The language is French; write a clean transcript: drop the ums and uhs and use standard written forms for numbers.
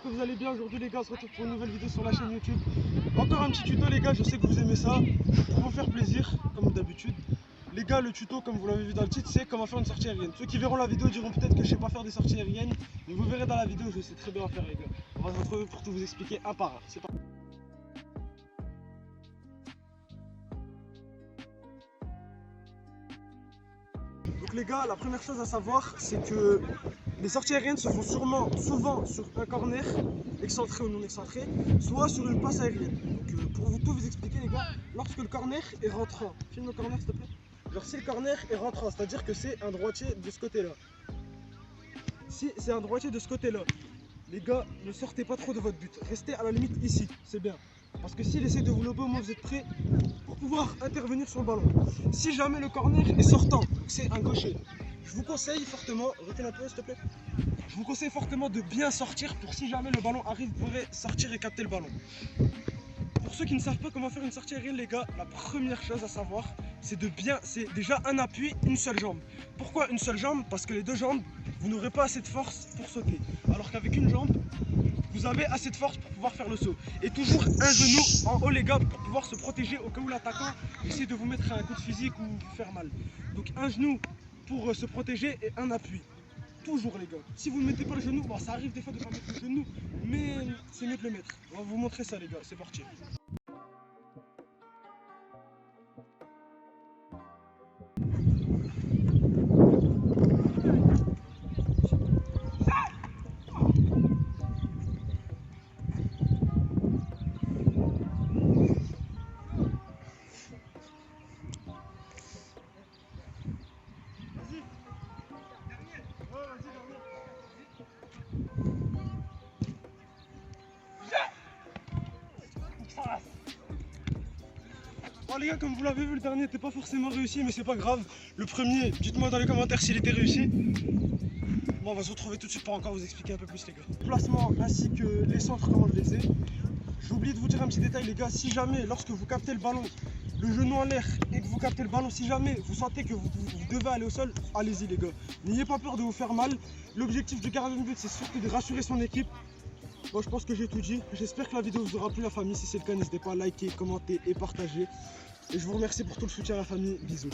j'espère que vous allez bien. Aujourd'hui les gars, on se retrouve pour une nouvelle vidéo sur la chaîne YouTube. Encore un petit tuto les gars, je sais que vous aimez ça. Pour vous faire plaisir, comme d'habitude. Les gars, le tuto, comme vous l'avez vu dans le titre, c'est comment faire une sortie aérienne. Ceux qui verront la vidéo diront peut-être que je sais pas faire des sorties aériennes, mais vous verrez dans la vidéo, je sais très bien en faire les gars. On va se retrouver pour tout vous expliquer un par un. C'est parti. Donc les gars, la première chose à savoir, c'est que les sorties aériennes se font souvent sur un corner, excentré ou non excentré, soit sur une passe aérienne. Donc pour tout vous expliquer les gars, lorsque le corner est rentrant, filme le corner s'il te plaît. Genre si le corner est rentrant, c'est-à-dire que c'est un droitier de ce côté-là. Si c'est un droitier de ce côté-là, les gars, ne sortez pas trop de votre but. Restez à la limite ici, c'est bien. Parce que s'il essaie de vous lober, au moins vous êtes prêts pour pouvoir intervenir sur le ballon. Si jamais le corner est sortant, c'est un gaucher, je vous conseille fortement, recule un peu s'il te plaît. Je vous conseille fortement de bien sortir pour si jamais le ballon arrive, vous pourrez sortir et capter le ballon. Pour ceux qui ne savent pas comment faire une sortie aérienne les gars, la première chose à savoir, c'est déjà un appui, une seule jambe. Pourquoi une seule jambe? Parce que les deux jambes, vous n'aurez pas assez de force pour sauter. Alors qu'avec une jambe, vous avez assez de force pour pouvoir faire le saut. Et toujours un genou en haut les gars pour pouvoir se protéger au cas où l'attaquant essaie de vous mettre un coup de physique ou vous faire mal. Donc un genou pour se protéger et un appui. Toujours les gars. Si vous ne mettez pas le genou, bon ça arrive des fois de ne pas mettre le genou, mais c'est mieux de le mettre. On va vous montrer ça les gars, c'est parti. Bon les gars, comme vous l'avez vu, le dernier n'était pas forcément réussi, mais c'est pas grave. Le premier, dites-moi dans les commentaires s'il était réussi. Bon, on va se retrouver tout de suite pour encore vous expliquer un peu plus les gars. Le placement ainsi que les centres, comment je les faisais. J'ai oublié de vous dire un petit détail les gars, si jamais lorsque vous captez le ballon, le genou en l'air et que vous captez le ballon, si jamais vous sentez que vous devez aller au sol, allez-y les gars. N'ayez pas peur de vous faire mal. L'objectif du gardien de but, c'est surtout de rassurer son équipe. Bon, je pense que j'ai tout dit. J'espère que la vidéo vous aura plu la famille. Si c'est le cas, n'hésitez pas à liker, commenter et partager. Et je vous remercie pour tout le soutien à la famille. Bisous.